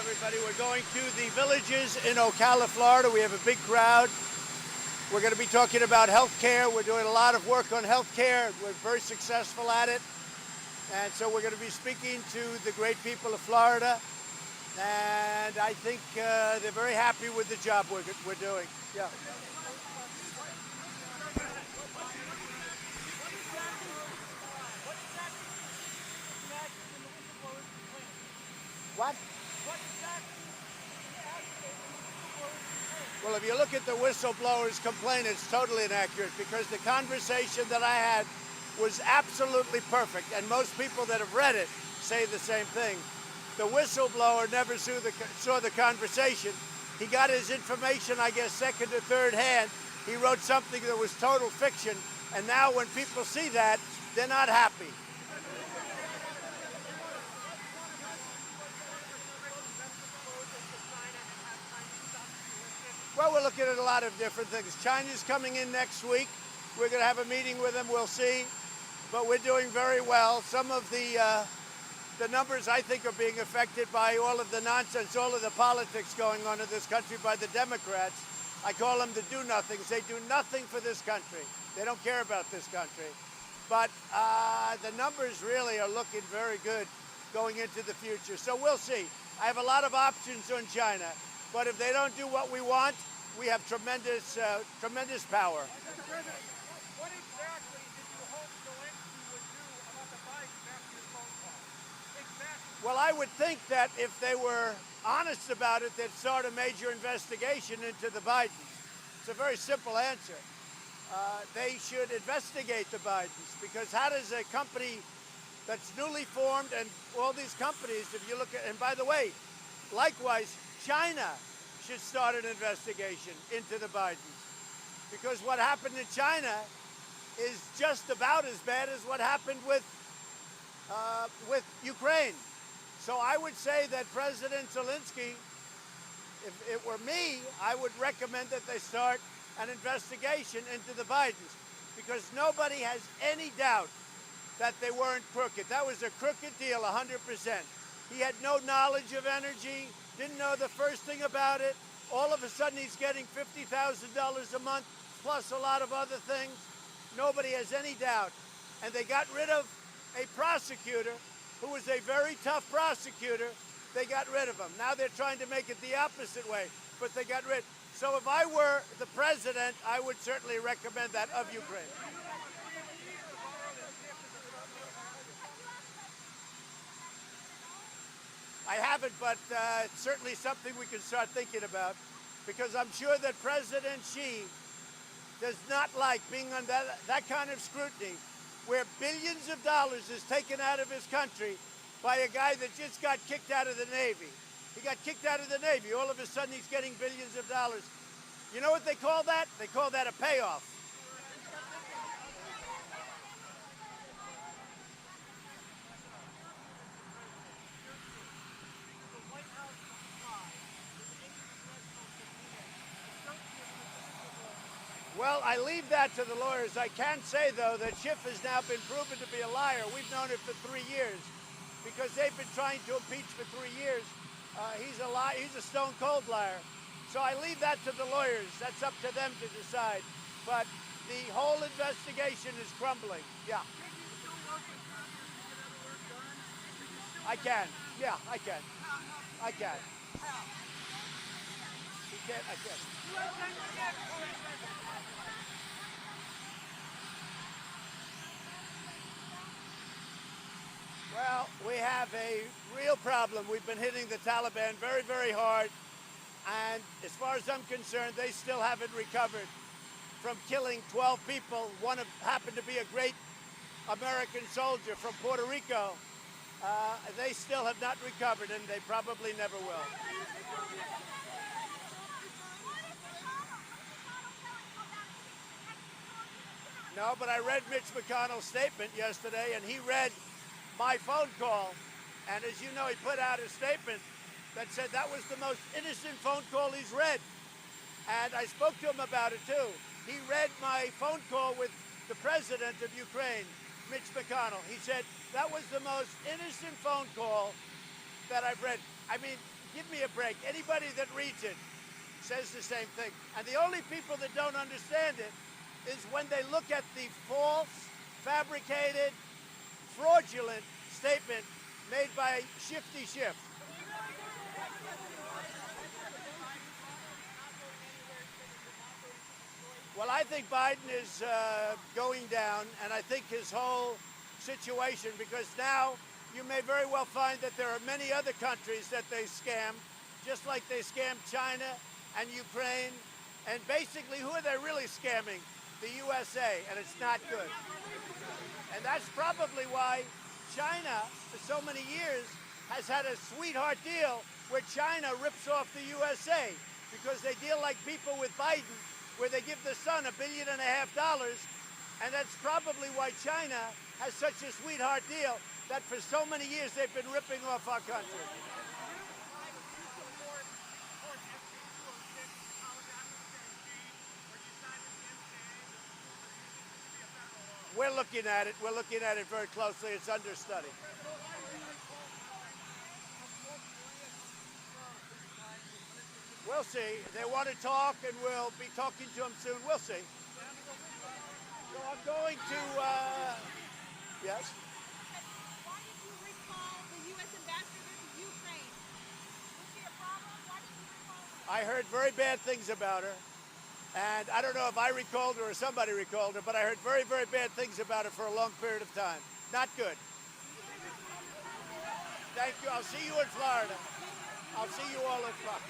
everybody. We're going to the villages in Ocala, Florida. We have a big crowd. We're going to be talking about health care. We're doing a lot of work on health care. We're very successful at it. And so we're going to be speaking to the great people of Florida. And I think they're very happy with the job we're doing. Yeah. What? Well, if you look at the whistleblower's complaint, it's totally inaccurate because the conversation that I had was absolutely perfect, and most people that have read it say the same thing. The whistleblower never saw the conversation. He got his information, I guess, second or third hand. He wrote something that was total fiction, and now when people see that, they're not happy. Well, we're looking at a lot of different things. China's coming in next week. We're going to have a meeting with them. We'll see. But we're doing very well. Some of the numbers, I think, are being affected by all of the nonsense, all of the politics going on in this country by the Democrats. I call them the do-nothings. They do nothing for this country. They don't care about this country. But the numbers really are looking very good going into the future. So we'll see. I have a lot of options on China. But if they don't do what we want, we have tremendous power. What exactly did you hope Zelensky would do about the Bidens after your phone call? Exactly. Well, I would think that if they were honest about it, they'd start a major investigation into the Bidens. It's a very simple answer. They should investigate the Bidens because how does a company that's newly formed, and all these companies, if you look at, and by the way, likewise, China should start an investigation into the Bidens because what happened in China is just about as bad as what happened with Ukraine. So I would say that President Zelensky, if it were me, I would recommend that they start an investigation into the Bidens because nobody has any doubt that they weren't crooked. That was a crooked deal, 100%. He had no knowledge of energy, didn't know the first thing about it. All of a sudden, he's getting $50,000 a month, plus a lot of other things. Nobody has any doubt. And they got rid of a prosecutor who was a very tough prosecutor. They got rid of him. Now they're trying to make it the opposite way, but they got rid. So if I were the president, I would certainly recommend that of Ukraine. I haven't, but it's certainly something we can start thinking about because I'm sure that President Xi does not like being under that kind of scrutiny where billions of dollars is taken out of his country by a guy that just got kicked out of the Navy. He got kicked out of the Navy. All of a sudden, he's getting billions of dollars. You know what they call that? They call that a payoff. Well, I leave that to the lawyers. I can say, though, that Schiff has now been proven to be a liar. We've known it for 3 years because they've been trying to impeach for 3 years. He's a liar. He's a stone-cold liar. So I leave that to the lawyers. That's up to them to decide. But the whole investigation is crumbling. Yeah. I can. Yeah, I can. I can. You can't, I can. Well, we have a real problem. We've been hitting the Taliban very, very hard. And as far as I'm concerned, they still haven't recovered from killing 12 people. One happened to be a great American soldier from Puerto Rico. They still have not recovered, and they probably never will. No, but I read Mitch McConnell's statement yesterday, and he read my phone call. And as you know, he put out a statement that said that was the most innocent phone call he's read. And I spoke to him about it, too. He read my phone call with the president of Ukraine, Mitch McConnell. He said that was the most innocent phone call that I've read. I mean, Give me a break. Anybody that reads it says the same thing. And the only people that don't understand it is when they look at the false, fabricated, fraudulent statement made by Shifty Schiff. Well, I think Biden is going down, and I think his whole situation, because now you may very well find that there are many other countries that they scam, just like they scammed China and Ukraine. And basically, who are they really scamming? The USA, and it's not good. And that's probably why China, for so many years, has had a sweetheart deal where China rips off the USA, because they deal like people with Biden, where they give the son $1.5 billion. And that's probably why China has such a sweetheart deal that for so many years they've been ripping off our country. We're looking at it. We're looking at it very closely. It's under study. We'll see. They want to talk, and we'll be talking to them soon. We'll see. So I'm going to, yes? Why did you recall the U.S. ambassador to Ukraine? Was she a problem? Why did you recall her? I heard very bad things about her. And I don't know if I recalled her or somebody recalled her, but I heard very, very bad things about her for a long period of time. Not good. Thank you. I'll see you in Florida. I'll see you all in Florida.